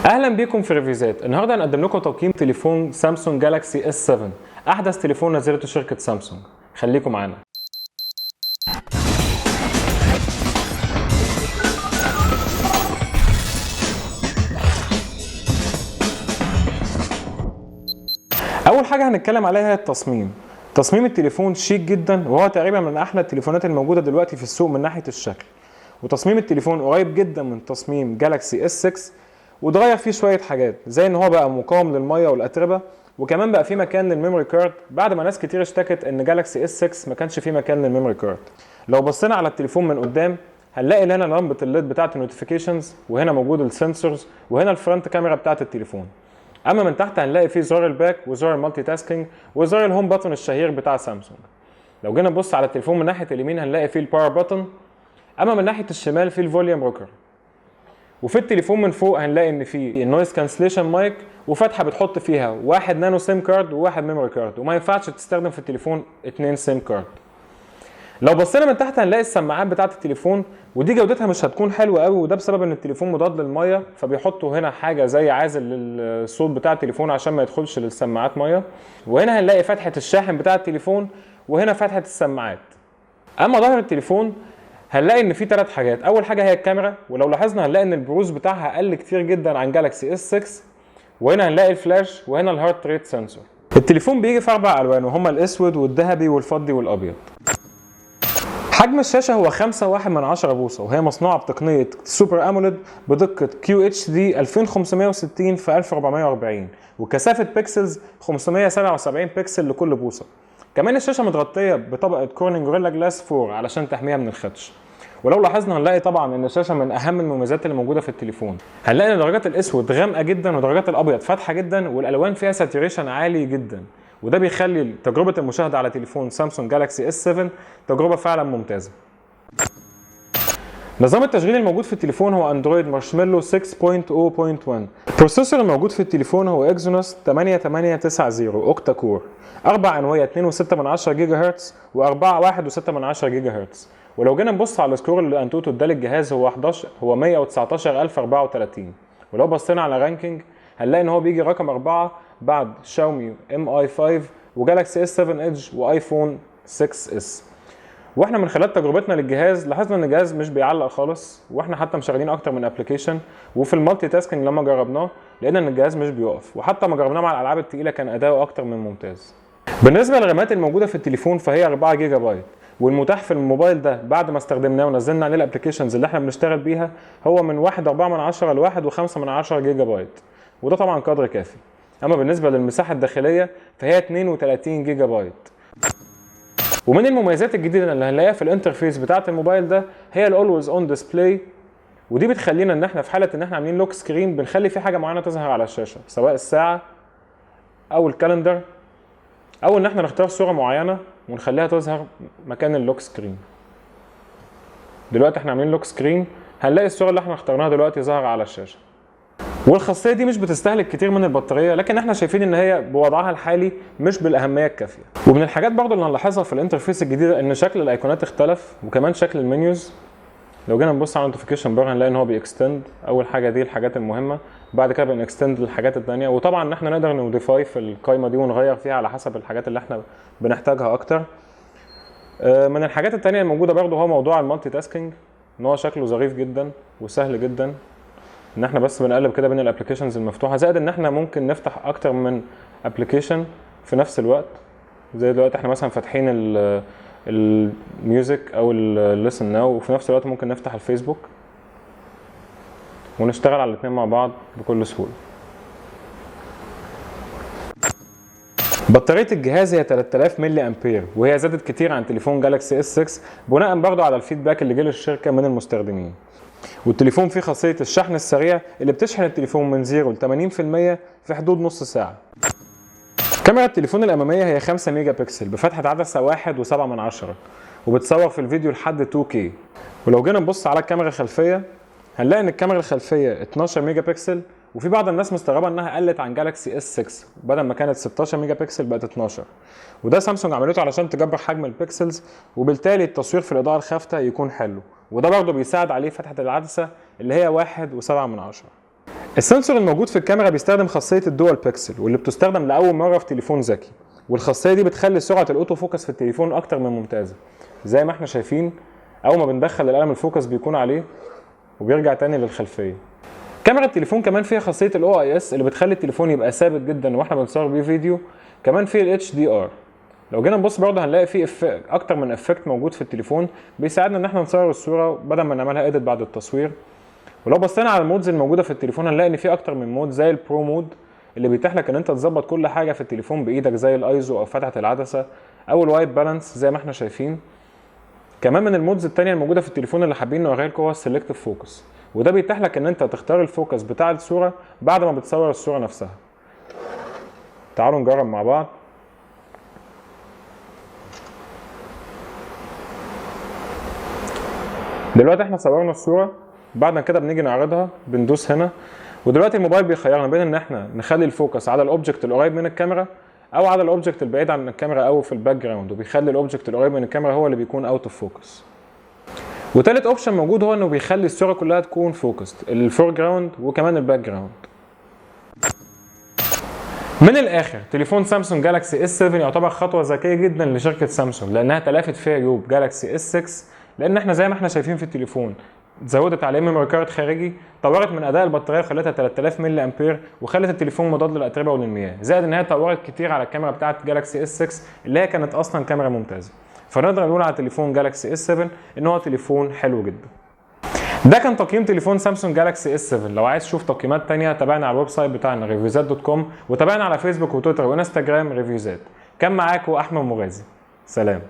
اهلا بيكم في ريفيوزات. النهارده هنقدم لكم تقييم تليفون سامسونج جالاكسي اس 7، احدث تليفون نزلته شركه سامسونج. خليكم معانا. اول حاجه هنتكلم عليها هي التصميم. تصميم التليفون شيك جدا، وهو تقريبا من احلى التليفونات الموجوده دلوقتي في السوق من ناحيه الشكل. وتصميم التليفون قريب جدا من تصميم جالاكسي اس 6، واتغير فيه شويه حاجات زي ان هو بقى مقاوم للميه والاتربه، وكمان بقى فيه مكان للميموري كارد بعد ما ناس كتير اشتكت ان جالاكسي اس 6 ما كانش فيه مكان للميموري كارد. لو بصينا على التليفون من قدام هنلاقي هنا لمبه الليد بتاعه النوتيفيكيشنز، وهنا موجود السنسورز، وهنا الفرونت كاميرا بتاعه التليفون. اما من تحت هنلاقي فيه زرار الباك وزرار المالتي تاسكينج وزرار الهوم باتون الشهير بتاع سامسونج. لو جينا نبص على التليفون من ناحيه اليمين هنلاقي فيه الباور باتون، اما من ناحيه الشمال فيه الفوليوم روكر. وفي التليفون من فوق هنلاقي ان في النويز كانسليشن مايك وفتحه بتحط فيها واحد نانو سيم كارد وواحد ميموري كارد، وما ينفعش تستخدم في التليفون 2 سيم كارد. لو بصينا من تحت هنلاقي السماعات بتاعه التليفون، ودي جودتها مش هتكون حلوه قوي، وده بسبب ان التليفون مضاد للميه، فبيحطوا هنا حاجه زي عازل للصوت بتاع التليفون عشان ما يدخلش للسماعات ميه. وهنا هنلاقي فتحه الشاحن بتاع التليفون، وهنا فتحه السماعات. اما ظهر التليفون هنلاقي ان في 3 حاجات. اول حاجه هي الكاميرا، ولو لاحظنا هنلاقي ان البروز بتاعها اقل كتير جدا عن جالاكسي اس 6. وهنا هنلاقي الفلاش، وهنا الهارت ريت سنسور. التليفون بيجي في 4 الوان، وهما الاسود والذهبي والفضي والابيض. حجم الشاشه هو 5.1 بوصه، وهي مصنوعه بتقنيه سوبر اموليد بدقه QHD 2560 في 1440، وكثافه بيكسلز 577 بكسل لكل بوصه. كمان الشاشه متغطيه بطبقه كورنينج جوريلا جلاس 4 علشان تحميها من الخدش. ولو لاحظنا هنلاقي طبعا ان الشاشه من اهم المميزات اللي موجوده في التليفون. هنلاقي ان درجات الاسود غامقه جدا ودرجات الابيض فاتحه جدا، والالوان فيها ساتوريشن عالي جدا، وده بيخلي تجربه المشاهده على تليفون سامسونج جالاكسي اس 7 تجربه فعلا ممتازه. نظام التشغيل الموجود في التليفون هو اندرويد مارشميلو 6.0.1. البروسيسور الموجود في التليفون هو اكزينوس 8890 اوكتا كور، 4 انويه 2.6 جيجا هرتز و4.1.6 جيجا هرتز. ولو جينا نبص على السكور اللي انتوتو اداه الجهاز هو 119034. ولو بصينا على رانكينج هنلاقي ان هو بيجي رقم 4 بعد شاومي MI5 وجالاكسي اس 7 ايدج وايفون 6 اس. واحنا من خلال تجربتنا للجهاز لاحظنا ان الجهاز مش بيعلق خالص، واحنا حتى مشغلين اكتر من ابلكيشن، وفي المالتي تاسكينج لما جربناه لقينا ان الجهاز مش بيقف، وحتى ما جربناه مع الالعاب الثقيله كان اداؤه اكتر من ممتاز. بالنسبه للرامات الموجوده في التليفون فهي 4 جيجا بايت، والمتاح في الموبايل ده بعد ما استخدمناه ونزلنا عليه الابلكيشنز اللي احنا بنشتغل بيها هو من 1.4 ل 1.5 جيجا بايت، وده طبعا قدر كافي. اما بالنسبه للمساحه الداخليه فهي 32 جيجا بايت. ومن المميزات الجديده اللي هنلاقيها في الانترفيس بتاعه الموبايل ده هي الاولويز اون ديسبلاي، ودي بتخلينا ان احنا في حاله ان احنا عاملين لوك سكرين بنخلي في حاجه معينه تظهر على الشاشه، سواء الساعه او الكالندر، او ان احنا نختار صوره معينه ونخليها تظهر مكان اللوك سكرين. دلوقتي احنا عاملين لوك سكرين، هنلاقي الصوره اللي احنا اخترناها دلوقتي ظاهره على الشاشه. والخاصيه دي مش بتستهلك كتير من البطاريه، لكن احنا شايفين ان هي بوضعها الحالي مش بالاهميه الكافيه. ومن الحاجات برضو اللي هنلاحظها في الانترفيس الجديده ان شكل الايقونات اختلف، وكمان شكل المنيوز. لو جينا نبص على النوتيفيكيشن بار هنلاقي ان هو بيكستند. اول حاجه دي الحاجات المهمه، بعد كده بنكستند للحاجات الثانيه، وطبعا ان احنا نقدر نوديفاي في القائمه دي ونغير فيها على حسب الحاجات اللي احنا بنحتاجها اكتر. من الحاجات الثانيه الموجوده برضو هو موضوع المالتي تاسكينج، ان هو شكله ظريف جدا وسهل جدا، ان احنا بس بنقلب كده بين الابلكيشنز المفتوحه، زائد ان احنا ممكن نفتح اكتر من ابلكيشن في نفس الوقت. زي دلوقتي احنا مثلا فاتحين الميوزك او الليسن ناو، وفي نفس الوقت ممكن نفتح الفيسبوك ونشتغل على الاثنين مع بعض بكل سهوله. بطاريه الجهاز هي 3000 ملي امبير، وهي زادت كتير عن تليفون جالاكسي اس 6 بناء برضو على الفيدباك اللي جه للشركه من المستخدمين. والتليفون فيه خاصيه الشحن السريع اللي بتشحن التليفون من 0 ل 80% في حدود نص ساعه. كاميرا التليفون الاماميه هي 5 ميجا بكسل بفتحه عدسه 1.7، وبتصور في الفيديو لحد 2K. ولو جينا نبص على الكاميرا الخلفيه هنلاقي ان الكاميرا الخلفيه 12 ميجا بكسل، وفي بعض الناس مستغربه انها قلت عن جالاكسي اس 6، بدل ما كانت 16 ميجا بكسل بقت 12. وده سامسونج عملته علشان تكبر حجم البكسلز، وبالتالي التصوير في الاضاءه الخافته يكون حلو، وده برضه بيساعد عليه فتحه العدسه اللي هي 1.7. السنسور الموجود في الكاميرا بيستخدم خاصيه الدول بيكسل واللي بتستخدم لاول مره في تليفون ذكي، والخاصيه دي بتخلي سرعه الاوتو فوكس في التليفون اكتر من ممتازه. زي ما احنا شايفين اول ما بندخل القلم الفوكس بيكون عليه وبيرجع تاني للخلفيه. كاميرا التليفون كمان فيها خاصيه الاو اي اس اللي بتخلي التليفون يبقى ثابت جدا واحنا بنصور بيه فيديو. كمان فيه الاتش دي ار. لو جينا نبص برضه هنلاقي فيه اكتر من افكت موجود في التليفون بيساعدنا ان احنا نصور الصوره بدل ما نعملها اديت بعد التصوير. ولو بصينا على المودز الموجوده في التليفون هنلاقي ان في اكتر من مود زي البرو مود اللي بيتيح لك ان انت تظبط كل حاجه في التليفون بايدك زي الايزو او فتحه العدسه او الوايت بالانس زي ما احنا شايفين. كمان من المودز الثانيه الموجوده في التليفون اللي حابين نوريها لكم هو السيلكتيف فوكس، وده بيتيح لك ان انت تختار الفوكس بتاع الصوره بعد ما بتصور الصوره نفسها. تعالوا نجرب مع بعض. دلوقتي احنا صورنا الصوره، بعد كده بنيجي نعرضها بندوس هنا، ودلوقتي الموبايل بيخيرنا بين ان احنا نخلي الفوكس على الاوبجكت القريب من الكاميرا او على الاوبجكت البعيد عن الكاميرا او في الباك جراوند، وبيخلي الاوبجكت القريب من الكاميرا هو اللي بيكون اوت اوف فوكس. وتالت اوبشن موجود هو انه بيخلي الصوره كلها تكون فوكست، الفور جراوند وكمان الباك جراوند. من الاخر تليفون سامسونج جالاكسي اس 7 يعتبر خطوه ذكيه جدا لشركه سامسونج لانها تلافت فيها عيوب جالاكسي اس 6، لان احنا زي ما احنا شايفين في التليفون زودت عليه ميموري كارد خارجي، طورت من اداء البطاريه وخلتها 3000 ملي امبير وخلت التليفون مضاد للاتربه وللمياه، زائد ان هي طورت كتير على الكاميرا بتاعه جالاكسي اس 6 اللي هي كانت اصلا كاميرا ممتازه. فنقدر نقول على تليفون جالاكسي اس 7 ان هو تليفون حلو جدا. ده كان تقييم تليفون سامسونج جالاكسي اس 7. لو عايز تشوف تقييمات تانية تابعنا على الويب سايت بتاعنا reviewzat.com، وتابعنا على فيسبوك وتويتر وانستجرام ريفيوزات. كان معاكم احمد مغازي، سلام.